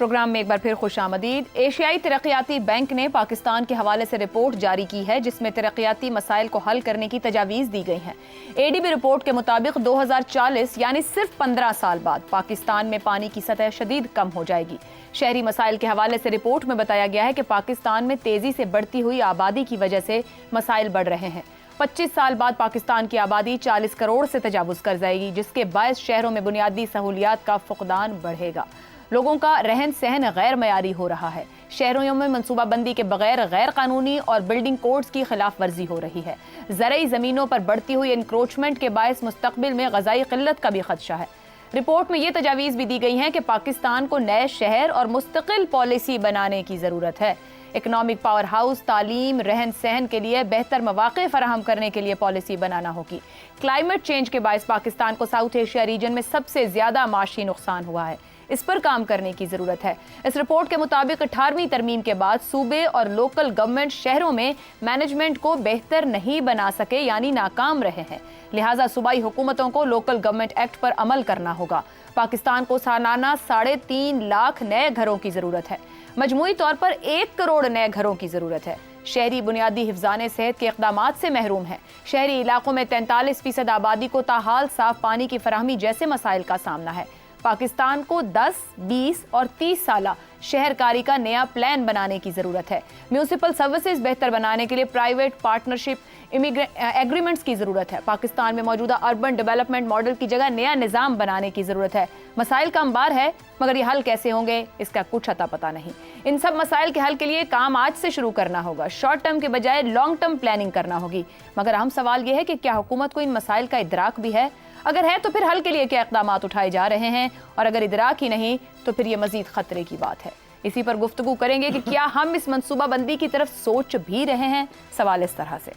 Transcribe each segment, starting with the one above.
Programme میں ایک بار پھر خوش آمدید۔ ایشیائی ترقیاتی بینک نے پاکستان کے حوالے سے رپورٹ جاری کی ہے جس میں ترقیاتی مسائل کو حل کرنے کی تجاویز دی گئی ہیں۔ اے ڈی بی رپورٹ کے مطابق 2040 یعنی صرف 15 سال بعد پاکستان میں پانی کی سطح شدید کم ہو جائے گی۔ شہری مسائل کے حوالے سے رپورٹ میں بتایا گیا ہے کہ پاکستان میں تیزی سے بڑھتی ہوئی آبادی کی وجہ سے مسائل بڑھ رہے ہیں۔ 25 سال بعد پاکستان کی آبادی 40 کروڑ سے تجاوز کر جائے گی، جس کے باعث شہروں میں بنیادی سہولیات کا فقدان بڑھے گا۔ لوگوں کا رہن سہن غیر معیاری ہو رہا ہے۔ شہروں میں منصوبہ بندی کے بغیر غیر قانونی اور بلڈنگ کوڈز کی خلاف ورزی ہو رہی ہے۔ زرعی زمینوں پر بڑھتی ہوئی انکروچمنٹ کے باعث مستقبل میں غذائی قلت کا بھی خدشہ ہے۔ رپورٹ میں یہ تجاویز بھی دی گئی ہیں کہ پاکستان کو نئے شہر اور مستقل پالیسی بنانے کی ضرورت ہے۔ اکنامک پاور ہاؤس، تعلیم، رہن سہن کے لیے بہتر مواقع فراہم کرنے کے لیے پالیسی بنانا ہوگی۔ کلائمیٹ چینج کے باعث پاکستان کو ساؤتھ ایشیا ریجن میں سب سے زیادہ معاشی نقصان ہوا ہے۔ اس پر کام کرنے کی ضرورت ہے۔ اس رپورٹ کے مطابق 18ویں ترمیم کے بعد صوبے اور لوکل گورنمنٹ شہروں میں مینجمنٹ کو بہتر نہیں بنا سکے یعنی ناکام رہے ہیں، لہٰذا صوبائی حکومتوں کو لوکل گورنمنٹ ایکٹ پر عمل کرنا ہوگا۔ پاکستان کو سالانہ 3.5 لاکھ نئے گھروں کی ضرورت ہے۔ مجموعی طور پر 1 کروڑ نئے گھروں کی ضرورت ہے۔ شہری بنیادی حفظان صحت کے اقدامات سے محروم ہیں۔ شہری علاقوں میں 43% آبادی کو تاحال صاف پانی کی فراہمی جیسے مسائل کا سامنا ہے۔ پاکستان کو 10، 20 اور 30 سالہ شہر کاری کا نیا پلان بنانے کی ضرورت ہے۔ میونسپل سروسز بہتر بنانے کے لیے پرائیویٹ پارٹنرشپ ایگریمنٹس کی ضرورت ہے۔ پاکستان میں موجودہ اربن ڈیولپمنٹ ماڈل کی جگہ نیا نظام بنانے کی ضرورت ہے۔ مسائل کا انبار ہے مگر یہ حل کیسے ہوں گے اس کا کچھ اتا پتہ نہیں۔ ان سب مسائل کے حل کے لیے کام آج سے شروع کرنا ہوگا۔ شارٹ ٹرم کے بجائے لانگ ٹرم پلاننگ کرنا ہوگی۔ مگر اہم سوال یہ ہے کہ کیا حکومت کو ان مسائل کا ادراک بھی ہے؟ اگر ہے تو پھر حل کے لیے کیا اقدامات اٹھائے جا رہے ہیں، اور اگر ادراک ہی نہیں تو پھر یہ مزید خطرے کی بات ہے۔ اسی پر گفتگو کریں گے کہ کیا ہم اس منصوبہ بندی کی طرف سوچ بھی رہے ہیں۔ سوال اس طرح سے: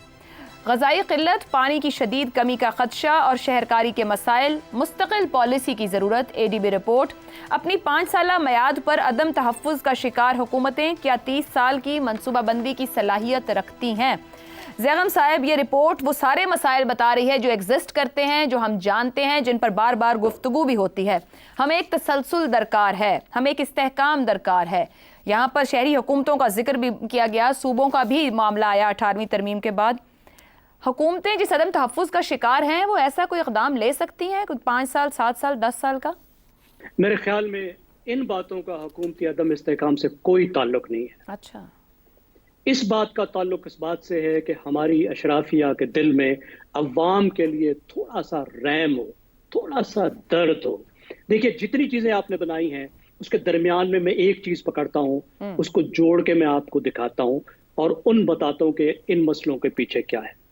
غذائی قلت، پانی کی شدید کمی کا خدشہ اور شہرکاری کے مسائل، مستقل پالیسی کی ضرورت۔ اے ڈی بی رپورٹ: اپنی 5 سالہ میعاد پر عدم تحفظ کا شکار حکومتیں کیا 30 سال کی منصوبہ بندی کی صلاحیت رکھتی ہیں؟ زیغم صاحب، یہ رپورٹ وہ سارے مسائل بتا رہی ہے جو ایگزسٹ کرتے ہیں، جو ہم جانتے ہیں، جن پر بار بار گفتگو بھی ہوتی ہے۔ ہمیں ایک تسلسل درکار ہے، ہمیں ایک استحکام درکار ہے۔ یہاں پر شہری حکومتوں کا ذکر بھی کیا گیا، صوبوں کا بھی معاملہ آیا 18ویں ترمیم کے بعد۔ حکومتیں جس عدم تحفظ کا شکار ہیں وہ ایسا کوئی اقدام لے سکتی ہیں 5 سال، 7 سال، 10 سال کا؟ میرے خیال میں ان باتوں کا حکومتی عدم استحکام سے کوئی تعلق نہیں ہے۔ اچھا، اس بات کا تعلق اس بات سے ہے کہ ہماری اشرافیہ کے دل میں عوام کے لیے تھوڑا سا رحم ہو، تھوڑا سا درد ہو۔ دیکھیے، جتنی چیزیں آپ نے بنائی ہیں اس کے درمیان میں ایک چیز پکڑتا ہوں، اس کو جوڑ کے میں آپ کو دکھاتا ہوں اور بتاتا ہوں کہ ان مسئلوں کے پیچھے کیا ہے۔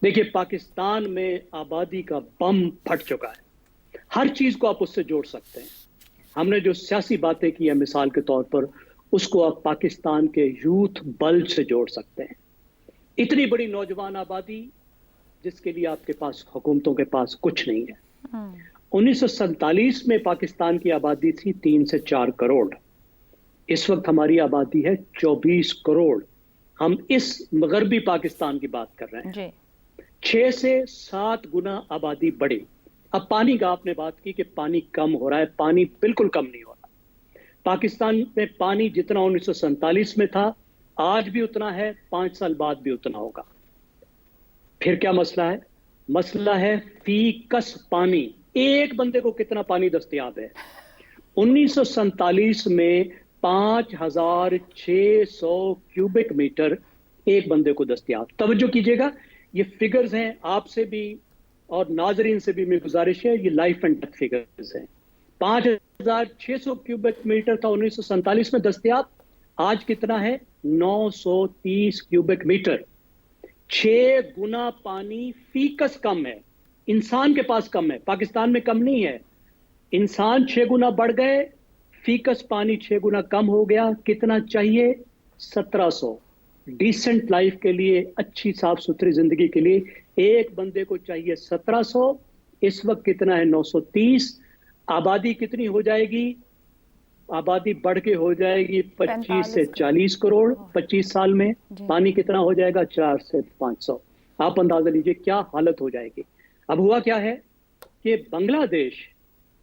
دیکھیے، پاکستان میں آبادی کا بم پھٹ چکا ہے۔ ہر چیز کو آپ اس سے جوڑ سکتے ہیں۔ ہم نے جو سیاسی باتیں کی ہیں مثال کے طور پر، اس کو آپ پاکستان کے یوتھ بلج سے جوڑ سکتے ہیں۔ اتنی بڑی نوجوان آبادی جس کے لیے آپ کے پاس حکومتوں کے پاس کچھ نہیں ہے۔ 1947 میں پاکستان کی آبادی تھی 3 سے 4 کروڑ۔ اس وقت ہماری آبادی ہے 24 کروڑ۔ ہم اس مغربی پاکستان کی بات کر رہے ہیں۔ 6 سے 7 گنا آبادی بڑھی۔ اب پانی کا آپ نے بات کی کہ پانی کم ہو رہا ہے، پانی بالکل کم نہیں ہو رہا۔ پاکستان میں پانی جتنا 1947 میں تھا آج بھی اتنا ہے، 5 سال بعد بھی اتنا ہوگا۔ پھر کیا مسئلہ ہے؟ مسئلہ ہے فی کس پانی، ایک بندے کو کتنا پانی دستیاب ہے۔ 1947 میں 5600 کیوبک میٹر ایک بندے کو دستیاب۔ توجہ کیجئے گا، یہ فگرز ہیں، آپ سے بھی اور ناظرین سے بھی میری گزارش ہے، یہ لائف اینڈ ڈیتھ فگرز ہیں۔ 5600 کیوبک میٹر تھا 1947 میں دستیاب، آج کتنا ہے؟ 930 کیوبک میٹر۔ 6 گنا پانی فی کس کم ہے۔ انسان کے پاس کم ہے، پاکستان میں کم نہیں ہے۔ انسان 6 گنا بڑھ گئے، فی کس پانی 6 گنا کم ہو گیا۔ کتنا چاہیے؟ 1700۔ ڈیسنٹ لائف کے لیے، اچھی صاف ستھری زندگی کے لیے ایک بندے کو چاہیے 1700۔ اس وقت کتنا ہے؟ 930۔ آبادی کتنی ہو جائے گی؟ آبادی بڑھ کے ہو جائے گی 25 سے 40 کروڑ 25 سال میں۔ پانی کتنا ہو جائے گا؟ 4 سے 500۔ آپ اندازہ لیجئے کیا حالت ہو جائے گی۔ اب ہوا کیا ہے کہ بنگلہ دیش،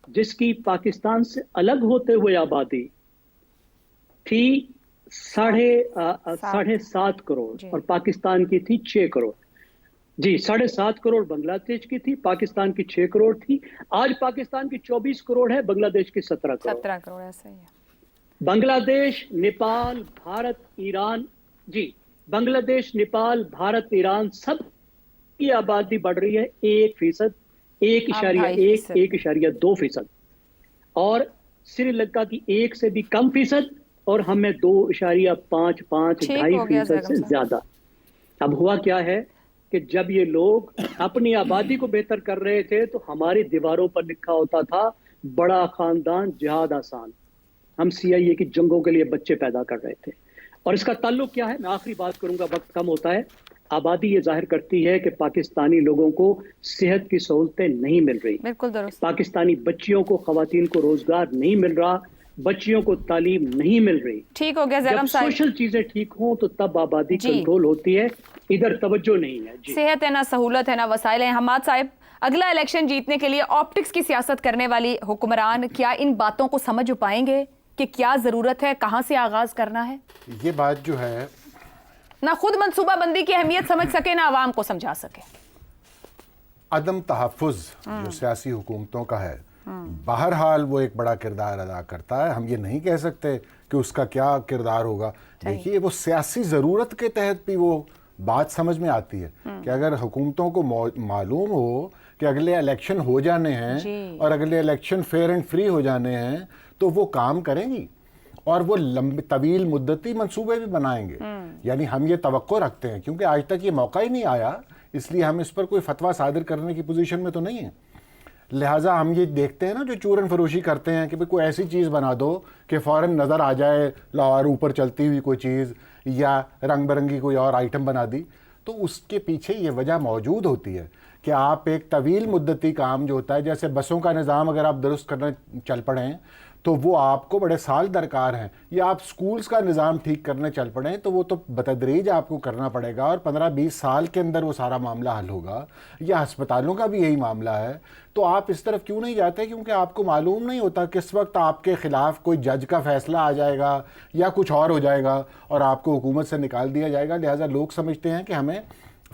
جس کی پاکستان سے الگ ہوتے ہوئے آبادی تھی 7.5 کروڑ اور پاکستان کی تھی 6 کروڑ. جی 7.5 کروڑ بنگلہ دیش کی تھی, پاکستان کی 6 کروڑ تھی. آج پاکستان کی 24 کروڑ ہے, بنگلہ دیش کی 17 کروڑ. 17 کروڑ ایسا ہی ہے. بنگلہ دیش, نیپال, بھارت, ایران, جی بنگلہ دیش, نیپال, بھارت, ایران سب کی آبادی بڑھ رہی ہے 1%, 1.1, 1.2%, اور سری لنکا کی 1 سے بھی کم فیصد, اور ہمیں 2.5, 2.5% سے زیادہ. اب ہوا کیا ہے کہ جب یہ لوگ اپنی آبادی کو بہتر کر رہے تھے تو ہماری دیواروں پر لکھا ہوتا تھا بڑا خاندان جہاد آسان. ہم CIA کی جنگوں کے لیے بچے پیدا کر رہے تھے. اور اس کا تعلق کیا ہے, میں آخری بات کروں گا, وقت کم ہوتا ہے. آبادی یہ ظاہر کرتی ہے کہ پاکستانی لوگوں کو صحت کی سہولتیں نہیں مل رہی. بالکل درست. پاکستانی بچیوں کو, خواتین کو روزگار نہیں مل رہا, بچیوں کو تعلیم نہیں مل رہی. ٹھیک ہو گیا زیرم جب صاحب, سوشل چیزیں ٹھیک ہوں تو تب آبادی کنٹرول ہوتی ہے, ادھر توجہ نہیں ہے. جی صحت ہے نہ سہولت ہے نہ وسائل ہیں. حماد صاحب, اگلا الیکشن جیتنے کے لیے آپٹکس کی سیاست کرنے والی حکمران کیا ان باتوں کو سمجھ پائیں گے کہ کیا ضرورت ہے, کہاں سے آغاز کرنا ہے؟ یہ بات جو ہے نہ خود منصوبہ بندی کی اہمیت سمجھ سکے نہ عوام کو سمجھا سکے. عدم تحفظ جو سیاسی حکومتوں کا ہے, بہرحال وہ ایک بڑا کردار ادا کرتا ہے. ہم یہ نہیں کہہ سکتے کہ اس کا کیا کردار ہوگا. دیکھیے وہ سیاسی ضرورت کے تحت بھی وہ بات سمجھ میں آتی ہے کہ اگر حکومتوں کو معلوم ہو کہ اگلے الیکشن ہو جانے ہیں اور اگلے الیکشن فیئر اینڈ فری ہو جانے ہیں تو وہ کام کریں گی اور وہ طویل مدتی منصوبے بھی بنائیں گے. یعنی ہم یہ توقع رکھتے ہیں, کیونکہ آج تک یہ موقع ہی نہیں آیا, اس لیے ہم اس پر کوئی فتویٰ صادر کرنے کی پوزیشن میں تو نہیں ہیں. لہٰذا ہم یہ دیکھتے ہیں نا جو چورن فروشی کرتے ہیں کہ بھئی کوئی ایسی چیز بنا دو کہ فوراً نظر آ جائے لاہور اوپر چلتی ہوئی کوئی چیز, یا رنگ برنگی کوئی اور آئٹم بنا دی, تو اس کے پیچھے یہ وجہ موجود ہوتی ہے کہ آپ ایک طویل مدتی کام جو ہوتا ہے, جیسے بسوں کا نظام اگر آپ درست کرنا چل پڑیں تو وہ آپ کو بڑے سال درکار ہیں, یا آپ سکولز کا نظام ٹھیک کرنے چل پڑیں تو وہ تو بتدریج آپ کو کرنا پڑے گا, اور 15-20 سال کے اندر وہ سارا معاملہ حل ہوگا. یا ہسپتالوں کا بھی یہی معاملہ ہے. تو آپ اس طرف کیوں نہیں جاتے؟ کیونکہ آپ کو معلوم نہیں ہوتا کس وقت آپ کے خلاف کوئی جج کا فیصلہ آ جائے گا یا کچھ اور ہو جائے گا اور آپ کو حکومت سے نکال دیا جائے گا. لہٰذا لوگ سمجھتے ہیں کہ ہمیں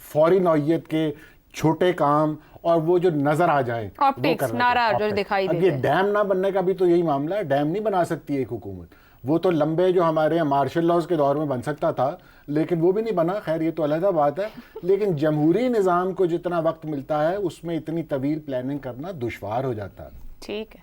فوری نوعیت کے چھوٹے کام اور وہ جو نظر آ جائیں وہ کرنا چاہیے. اب یہ ڈیم نہ بننے کا بھی تو یہی معاملہ ہے. ڈیم نہیں بنا سکتی ایک حکومت, وہ تو لمبے جو ہمارے مارشل لاز کے دور میں بن سکتا تھا لیکن وہ بھی نہیں بنا. خیر یہ تو علیحدہ بات ہے, لیکن جمہوری نظام کو جتنا وقت ملتا ہے اس میں اتنی طویل پلاننگ کرنا دشوار ہو جاتا ہے. ٹھیک ہے.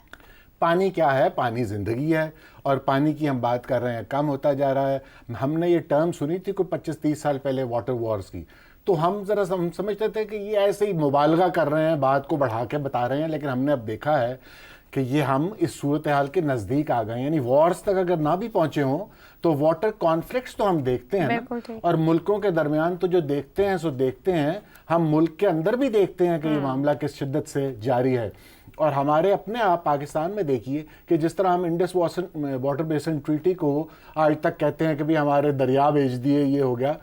پانی کیا ہے؟ پانی زندگی ہے, اور پانی کی ہم بات کر رہے ہیں کم ہوتا جا رہا ہے. ہم نے یہ ٹرم سنی تھی کوئی 25-30 سال پہلے واٹر وارز کی, تو ہم ذرا سمجھتے تھے کہ یہ ایسے ہی مبالغہ کر رہے ہیں, بات کو بڑھا کے بتا رہے ہیں, لیکن ہم نے اب دیکھا ہے کہ یہ ہم اس صورتحال کے نزدیک آ گئے ہیں. یعنی وارز تک اگر نہ بھی پہنچے ہوں تو واٹر کانفلکٹس تو ہم دیکھتے ہیں نا, اور ملکوں کے درمیان تو جو دیکھتے ہیں سو دیکھتے ہیں. ہم ملک کے اندر بھی دیکھتے ہیں کہ یہ معاملہ کس شدت سے جاری ہے. اور ہمارے اپنے آپ پاکستان میں دیکھیے کہ جس طرح ہم انڈس واٹر بیسن ٹریٹی کو آج تک کہتے ہیں کہ بھی ہمارے دریا بھیج دیے, یہ ہو گیا,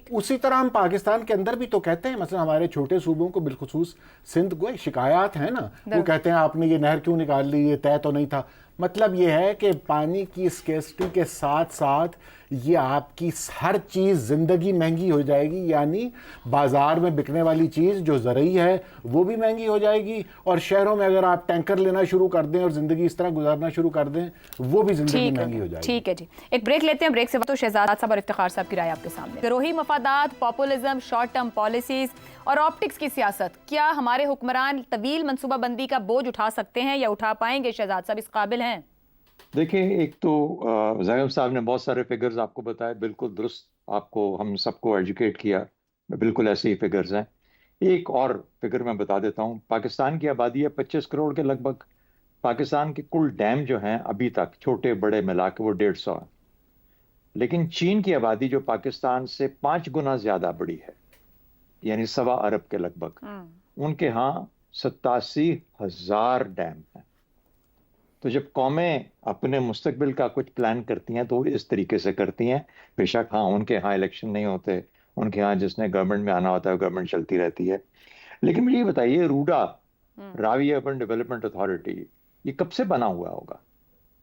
اسی طرح ہم پاکستان کے اندر بھی تو کہتے ہیں. مثلا ہمارے چھوٹے صوبوں کو بالخصوص سندھ کو شکایات ہیں نا, وہ کہتے ہیں آپ نے یہ نہر کیوں نکال لی, یہ طے تو نہیں تھا. مطلب یہ ہے کہ پانی کی اسکیسٹی کے ساتھ ساتھ یہ آپ کی ہر چیز زندگی مہنگی ہو جائے گی. یعنی بازار میں بکنے والی چیز جو زرعی ہے وہ بھی مہنگی ہو جائے گی, اور شہروں میں اگر آپ ٹینکر لینا شروع کر دیں اور زندگی اس طرح گزارنا شروع کر دیں وہ بھی زندگی مہنگی ہو جائے گی. ٹھیک ہے جی, ایک بریک لیتے ہیں. بریک سے تو شہزاد صاحب اور افتخار صاحب کی رائے آپ کے سامنے. گروہی مفادات, پاپولزم, شارٹ ٹرم پالیسیز اور آپٹکس کی سیاست, کیا ہمارے حکمران طویل منصوبہ بندی کا بوجھ اٹھا سکتے ہیں یا اٹھا پائیں گے؟ شہزاد صاحب اس قابل ہیں؟ دیکھیں, ایک تو زاہد صاحب نے بہت سارے فگرز آپ کو بتائے, بالکل درست, آپ کو ہم سب کو ایجوکیٹ کیا, بالکل ایسے ہی فگرز ہیں. ایک اور فگر میں بتا دیتا ہوں. پاکستان کی آبادی ہے 25 کروڑ کے لگ بھگ. پاکستان کے کل ڈیم جو ہیں ابھی تک چھوٹے بڑے ملا کے وہ 150 ہیں. لیکن چین کی آبادی جو پاکستان سے 5 گنا زیادہ بڑی ہے, یعنی 1.25 ارب کے لگ بھگ, ان کے ہاں 87,000 ڈیم ہیں. تو جب قومیں اپنے مستقبل کا کچھ پلان کرتی ہیں تو اس طریقے سے کرتی ہیں. بے شک ہاں ان کے ہاں الیکشن نہیں ہوتے, ان کے ہاں جس نے گورنمنٹ میں آنا ہوتا ہے گورنمنٹ چلتی رہتی ہے. لیکن مجھے یہ بتائیے, روڈا راوی اربن ڈیولپمنٹ اتھارٹی یہ کب سے بنا ہوا ہوگا؟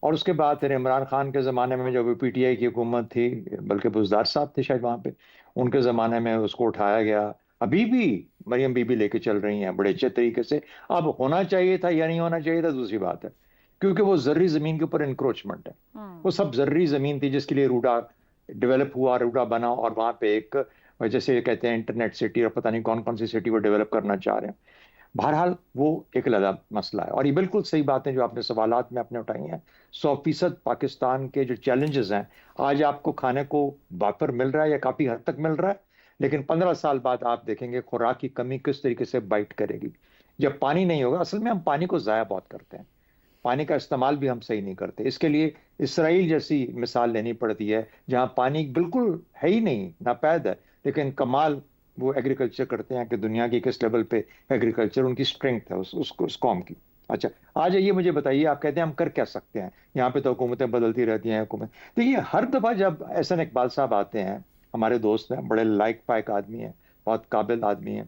اور اس کے بعد پھر عمران خان کے زمانے میں جب پی ٹی آئی کی حکومت تھی، بلکہ بزدار صاحب تھے شاید وہاں پہ، ان کے زمانے میں اس کو اٹھایا گیا. ابھی بھی مریم بی بی لے کے چل رہی ہیں بڑے اچھے طریقے سے. اب ہونا چاہیے تھا یا نہیں ہونا چاہیے تھا دوسری بات ہے، کیونکہ وہ زرعی زمین کے اوپر انکروچمنٹ ہے. وہ سب زرعی زمین تھی جس کے لیے روڈا ڈیولپ ہوا، روڈا بنا، اور وہاں پہ ایک جیسے کہتے ہیں انٹرنیٹ سٹی اور پتہ نہیں کون کون سی سٹی وہ ڈیولپ کرنا چاہ رہے ہیں. بہرحال وہ ایک علیحدہ مسئلہ ہے. اور یہ بالکل صحیح باتیں جو آپ نے سوالات میں اپنے اٹھائی ہیں. 100% پاکستان کے جو چیلنجز ہیں، آج آپ کو کھانے کو وافر مل رہا ہے یا کافی حد تک مل رہا ہے، لیکن 15 سال بعد آپ دیکھیں گے خوراک کی کمی کس طریقے سے بائٹ کرے گی. جب پانی نہیں ہوگا، اصل میں ہم پانی کو ضائع بہت کرتے ہیں، پانی کا استعمال بھی ہم صحیح نہیں کرتے. اس کے لیے اسرائیل جیسی مثال لینی پڑتی ہے جہاں پانی بالکل ہے ہی نہیں، ناپید ہے، لیکن کمال وہ ایگریکلچر کرتے ہیں کہ دنیا کی کس لیول پہ ایگریکلچر ان کی اسٹرینگتھ ہے اس قوم کی. اچھا آ جائیے، مجھے بتائیے، آپ کہتے ہیں ہم کر کیا سکتے ہیں؟ یہاں پہ تو حکومتیں بدلتی رہتی ہیں. دیکھیے ہر دفعہ جب احسن اقبال صاحب آتے ہیں، ہمارے دوست ہیں، بڑے لائق پائق آدمی ہیں، بہت قابل آدمی ہیں،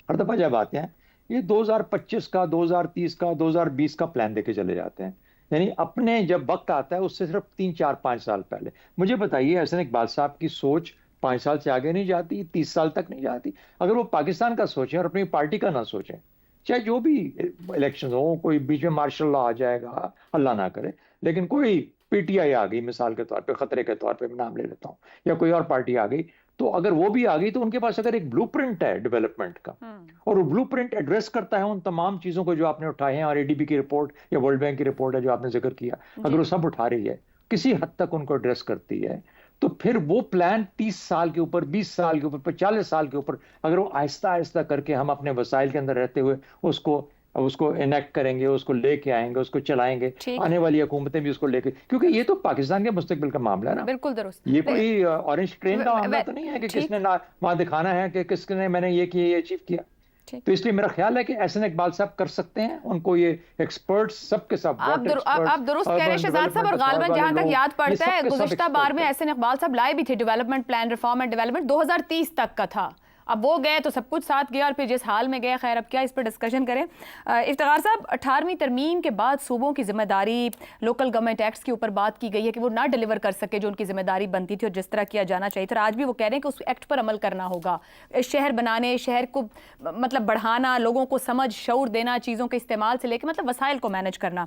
ہر دفعہ جب آتے ہیں یہ 2025 کا، 2030 کا، 2020 کا پلان دے کے چلے جاتے ہیں. یعنی اپنے جب وقت آتا ہے اس سے صرف 3 4 5 سال پہلے. مجھے بتائیے احسن اقبال صاحب کی سوچ 5 سال سے آگے نہیں جاتی، 30 سال تک نہیں جاتی؟ اگر وہ پاکستان کا سوچیں اور اپنی پارٹی کا نہ سوچیں، چاہے جو بھی الیکشن ہو، کوئی بیچ میں مارشل لا آ جائے گا، اللہ نہ کرے، لیکن کوئی پی ٹی آئی آ گئی مثال کے طور پہ، خطرے کے طور پہ میں نام لے لیتا ہوں، یا کوئی اور پارٹی آ گئی، تو اگر وہ بھی آ گئی تو ان کے پاس اگر ایک بلو پرنٹ ہے ڈیولپمنٹ کا، اور وہ بلو پرنٹ ایڈریس کرتا ہے ان تمام چیزوں کو جو آپ نے اٹھائے ہیں، اور اے ڈی بی کی رپورٹ یا ورلڈ بینک کی رپورٹ ہے جو آپ نے ذکر کیا، اگر وہ سب اٹھا رہی ہے، کسی حد تک ان کو ایڈریس کرتی ہے، تو پھر وہ پلان 30 سال کے اوپر، 20 سال کے اوپر، 40 سال کے اوپر اگر وہ آہستہ آہستہ کر کے ہم اپنے وسائل کے اندر رہتے ہوئے اس کو انیکٹ کریں گے، اس کو لے کے آئیں گے، اس کو چلائیں گے، آنے والی حکومتیں بھی اس کو لے کے، کیونکہ یہ تو پاکستان کے مستقبل کا معاملہ ہے نا. بالکل درست. یہ کوئی اورنج ٹرین کا معاملہ تو نہیں ہے کہ کس نے وہاں دکھانا ہے کہ کس نے میں نے یہ کیا، یہ اچیو کیا. تو اس لیے میرا خیال ہے کہ احسن اقبال صاحب کر سکتے ہیں، ان کو یہ ایکسپرٹس سب کے سب. آپ درست کہہ رہے ہیں شہزاد صاحب، اور غالباً جہاں تک یاد پڑتا ہے گزشتہ بار میں احسن اقبال صاحب لائے بھی تھے development plan, reform and development 2030 تک کا تھا. اب وہ گئے تو سب کچھ ساتھ گیا، اور پھر جس حال میں گئے، خیر اب کیا اس پر ڈسکشن کریں. افتخار صاحب، 18ویں ترمیم کے بعد صوبوں کی ذمہ داری لوکل گورنمنٹ ایکٹس کے اوپر بات کی گئی ہے کہ وہ نہ ڈیلیور کر سکے جو ان کی ذمہ داری بنتی تھی اور جس طرح کیا جانا چاہیے تھا. آج بھی وہ کہہ رہے ہیں کہ اس ایکٹ پر عمل کرنا ہوگا، شہر بنانے، شہر کو مطلب بڑھانا، لوگوں کو سمجھ شعور دینا، چیزوں کے استعمال سے لے کے مطلب وسائل کو مینج کرنا.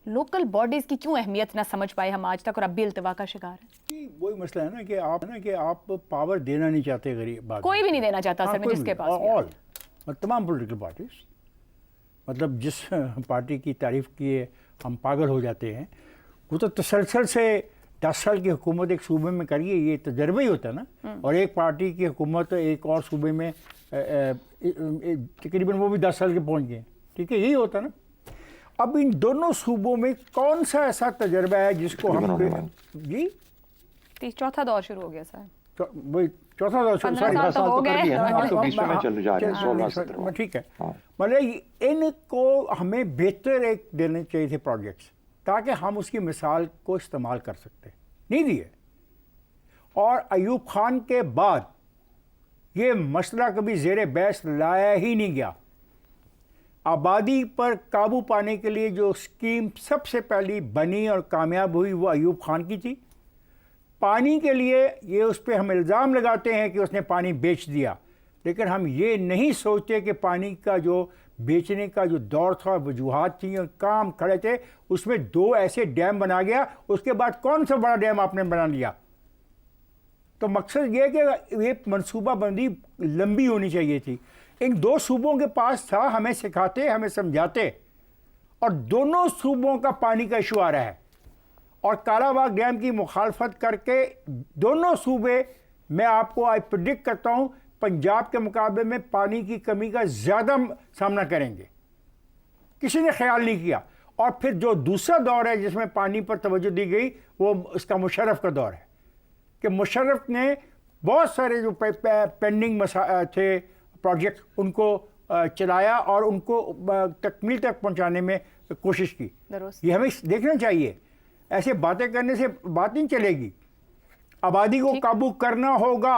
لوکل باڈیز کی کیوں اہمیت نہ سمجھ پائے ہم آج تک، اور اب بھی التوا کا شکار ہیں؟ وہی مسئلہ ہے نا کہ آپ پاور دینا نہیں چاہتے غریب، کوئی بھی نہیں دینا چاہتا سر میں جس کے پاس، تمام پولیٹیکل پارٹیز، مطلب جس پارٹی کی تعریف کیے ہم پاگل ہو جاتے ہیں. وہ تو تسلسل سے 10 سال کی حکومت ایک صوبے میں کریے، یہ تجربہ ہی ہوتا ہے نا. اور ایک پارٹی کی حکومت ایک اور صوبے میں تقریباً وہ بھی 10 سال کے پہنچ گئے. ٹھیک ہے، یہی ہوتا ہے نا. اب ان دونوں صوبوں میں کون سا ایسا تجربہ ہے جس کو ہم جی چوتھا دور شروع ہو گیا سر، وہی چوتھا دور ٹھیک ہے. مطلب ان کو ہمیں بہتر ایک دینے چاہیے تھے پروجیکٹس، تاکہ ہم اس کی مثال کو استعمال کر سکتے، نہیں دیے. اور ایوب خان کے بعد یہ مسئلہ کبھی زیر بحث لایا ہی نہیں گیا. آبادی پر قابو پانے کے لیے جو اسکیم سب سے پہلی بنی اور کامیاب ہوئی وہ ایوب خان کی تھی. پانی کے لیے یہ اس پہ ہم الزام لگاتے ہیں کہ اس نے پانی بیچ دیا، لیکن ہم یہ نہیں سوچتے کہ پانی کا جو بیچنے کا جو دور تھا، وجوہات تھیں اور کام کھڑے تھے، اس میں 2 ایسے ڈیم بنا گیا. اس کے بعد کون سا بڑا ڈیم آپ نے بنا لیا؟ تو مقصد یہ کہ یہ منصوبہ بندی لمبی ہونی چاہیے تھی. ان 2 صوبوں کے پاس تھا، ہمیں سکھاتے، ہمیں سمجھاتے، اور دونوں صوبوں کا پانی کا ایشو آ رہا ہے. اور کالا باغ ڈیم کی مخالفت کر کے دونوں صوبے، میں آپ کو آج پریڈکٹ کرتا ہوں، پنجاب کے مقابلے میں پانی کی کمی کا زیادہ سامنا کریں گے. کسی نے خیال نہیں کیا. اور پھر جو دوسرا دور ہے جس میں پانی پر توجہ دی گئی، وہ اس کا مشرف کا دور ہے، کہ مشرف نے بہت سارے جو پینڈنگ تھے پروجیکٹ، ان کو چلایا اور ان کو تکمیل تک پہنچانے میں کوشش کی. یہ ہمیں دیکھنا چاہیے. ایسے باتیں کرنے سے بات نہیں چلے گی. آبادی کو قابو کرنا ہوگا.